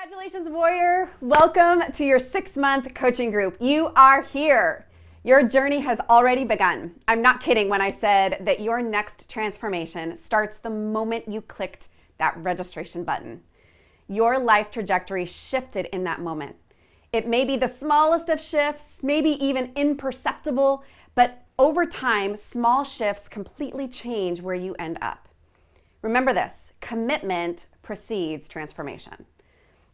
Congratulations, Warrior. Welcome to your 6-month coaching group. You are here. Your journey has already begun. I'm not kidding when I said that your next transformation starts the moment you clicked that registration button. Your life trajectory shifted in that moment. It may be the smallest of shifts, maybe even imperceptible, but over time, small shifts completely change where you end up. Remember this, commitment precedes transformation.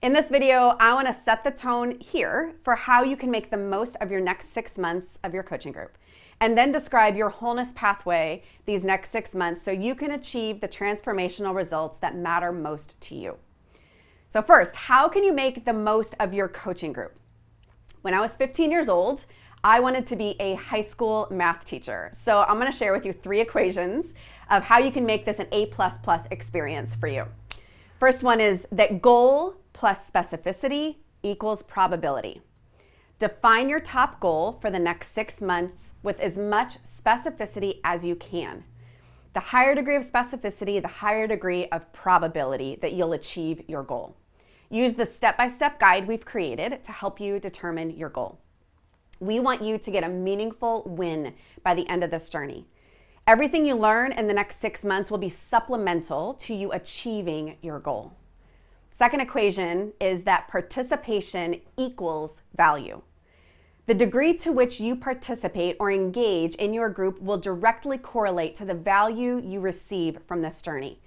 In this video, I want to set the tone here for how you can make the most of your next 6 months of your coaching group, and then describe your wholeness pathway these next 6 months so you can achieve the transformational results that matter most to you. So first, how can you make the most of your coaching group? When I was 15 years old, I wanted to be a high school math teacher. So I'm going to share with you 3 equations of how you can make this an A++ experience for you. First one is that goal plus specificity equals probability. Define your top goal for the next 6 months with as much specificity as you can. The higher degree of specificity, the higher degree of probability that you'll achieve your goal. Use the step-by-step guide we've created to help you determine your goal. We want you to get a meaningful win by the end of this journey. Everything you learn in the next 6 months will be supplemental to you achieving your goal. Second equation is that participation equals value. The degree to which you participate or engage in your group will directly correlate to the value you receive from this journey.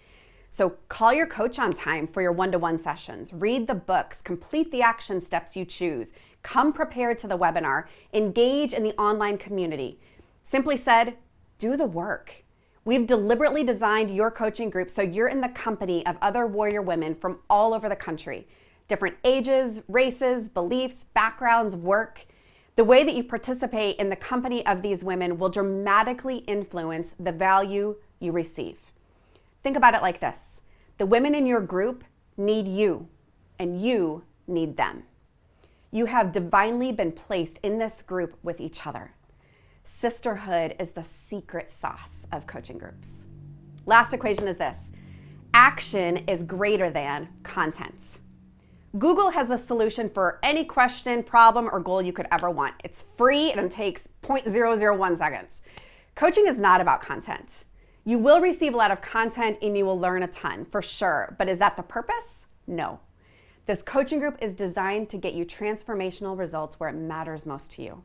So call your coach on time for your one-to-one sessions, read the books, complete the action steps you choose, come prepared to the webinar, engage in the online community. Simply said, do the work. We've deliberately designed your coaching group so you're in the company of other warrior women from all over the country. Different ages, races, beliefs, backgrounds, work. The way that you participate in the company of these women will dramatically influence the value you receive. Think about it like this. The women in your group need you, and you need them. You have divinely been placed in this group with each other. Sisterhood is the secret sauce of coaching groups. Last equation is this. Action is greater than content. Google has the solution for any question, problem, or goal you could ever want. It's free and it takes 0.001 seconds. Coaching is not about content. You will receive a lot of content and you will learn a ton, for sure. But is that the purpose? No. This coaching group is designed to get you transformational results where it matters most to you.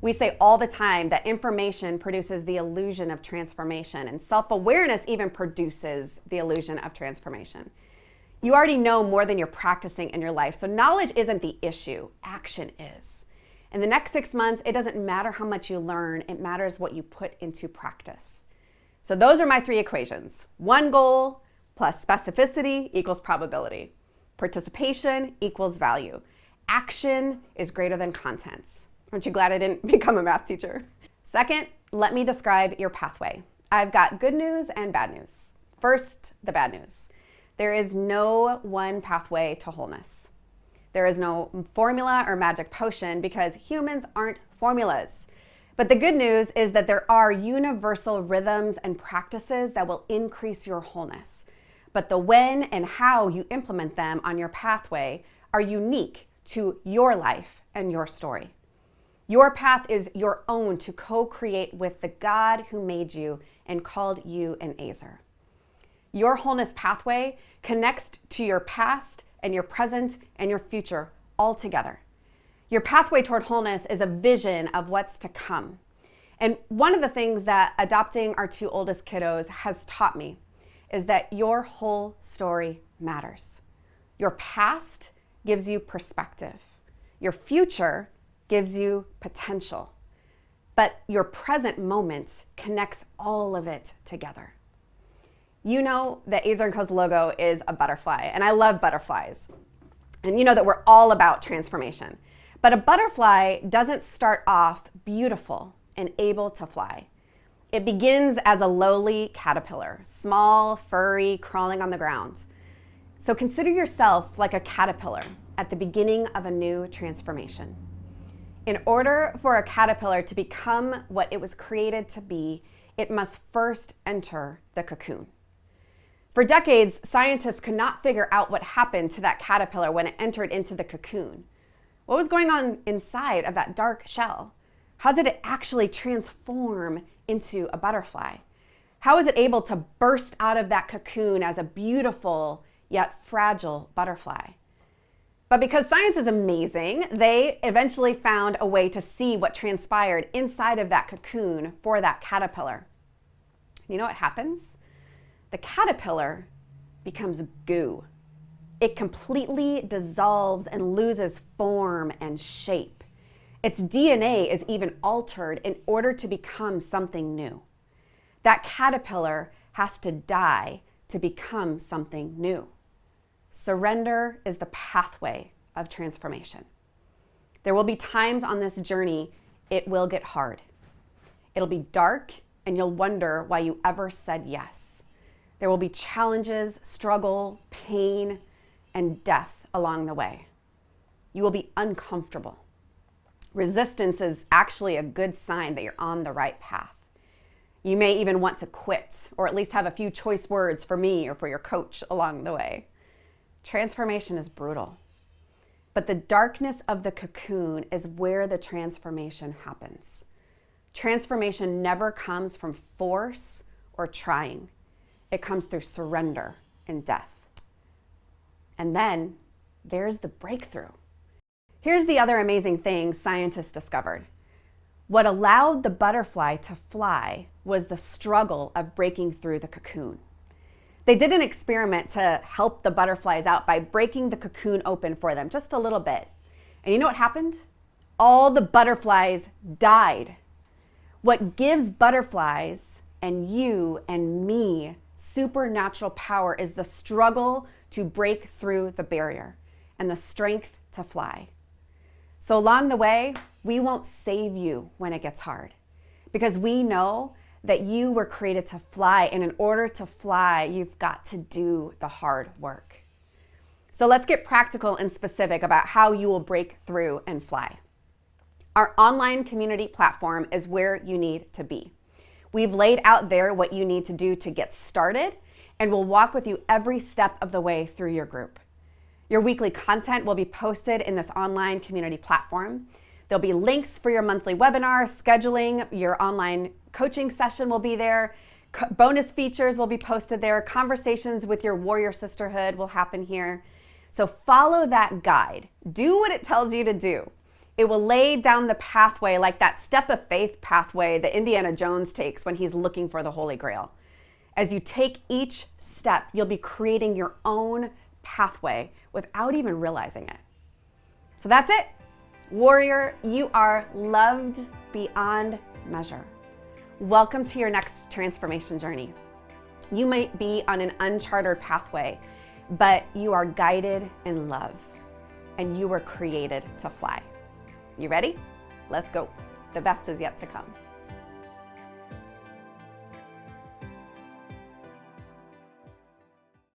We say all the time that information produces the illusion of transformation, and self-awareness even produces the illusion of transformation. You already know more than you're practicing in your life, so knowledge isn't the issue, action is. In the next 6 months, it doesn't matter how much you learn, it matters what you put into practice. So those are my 3 equations. One goal plus specificity equals probability. Participation equals value. Action is greater than content. Aren't you glad I didn't become a math teacher? Second, let me describe your pathway. I've got good news and bad news. First, the bad news. There is no one pathway to wholeness. There is no formula or magic potion because humans aren't formulas. But the good news is that there are universal rhythms and practices that will increase your wholeness. But the when and how you implement them on your pathway are unique to your life and your story. Your path is your own to co-create with the God who made you and called you an Azer. Your wholeness pathway connects to your past and your present and your future all together. Your pathway toward wholeness is a vision of what's to come. And one of the things that adopting our 2 oldest kiddos has taught me is that your whole story matters. Your past gives you perspective. Your future gives you potential, but your present moment connects all of it together. You know that Azer & Co.'s logo is a butterfly, and I love butterflies. And you know that we're all about transformation. But a butterfly doesn't start off beautiful and able to fly. It begins as a lowly caterpillar, small, furry, crawling on the ground. So consider yourself like a caterpillar at the beginning of a new transformation. In order for a caterpillar to become what it was created to be, it must first enter the cocoon. For decades, scientists could not figure out what happened to that caterpillar when it entered into the cocoon. What was going on inside of that dark shell? How did it actually transform into a butterfly? How was it able to burst out of that cocoon as a beautiful yet fragile butterfly? But because science is amazing, they eventually found a way to see what transpired inside of that cocoon for that caterpillar. You know what happens? The caterpillar becomes goo. It completely dissolves and loses form and shape. Its DNA is even altered in order to become something new. That caterpillar has to die to become something new. Surrender is the pathway of transformation. There will be times on this journey it will get hard. It'll be dark and you'll wonder why you ever said yes. There will be challenges, struggle, pain, and death along the way. You will be uncomfortable. Resistance is actually a good sign that you're on the right path. You may even want to quit, or at least have a few choice words for me or for your coach along the way. Transformation is brutal, but the darkness of the cocoon is where the transformation happens. Transformation never comes from force or trying. It comes through surrender and death. And then there's the breakthrough. Here's the other amazing thing scientists discovered. What allowed the butterfly to fly was the struggle of breaking through the cocoon. They did an experiment to help the butterflies out by breaking the cocoon open for them just a little bit. And you know what happened? All the butterflies died. What gives butterflies and you and me supernatural power is the struggle to break through the barrier and the strength to fly. So along the way, we won't save you when it gets hard because we know that you were created to fly, and in order to fly, you've got to do the hard work. So let's get practical and specific about how you will break through and fly. Our online community platform is where you need to be. We've laid out there what you need to do to get started, and we'll walk with you every step of the way through your group. Your weekly content will be posted in this online community platform. There'll be links for your monthly webinar, scheduling, your online coaching session will be there. Bonus features will be posted there. Conversations with your warrior sisterhood will happen here. So follow that guide. Do what it tells you to do. It will lay down the pathway like that step of faith pathway that Indiana Jones takes when he's looking for the Holy Grail. As you take each step, you'll be creating your own pathway without even realizing it. So that's it. Warrior, you are loved beyond measure. Welcome to your next transformation journey. You might be on an uncharted pathway, but you are guided in love, and you were created to fly. You ready? Let's go. The best is yet to come.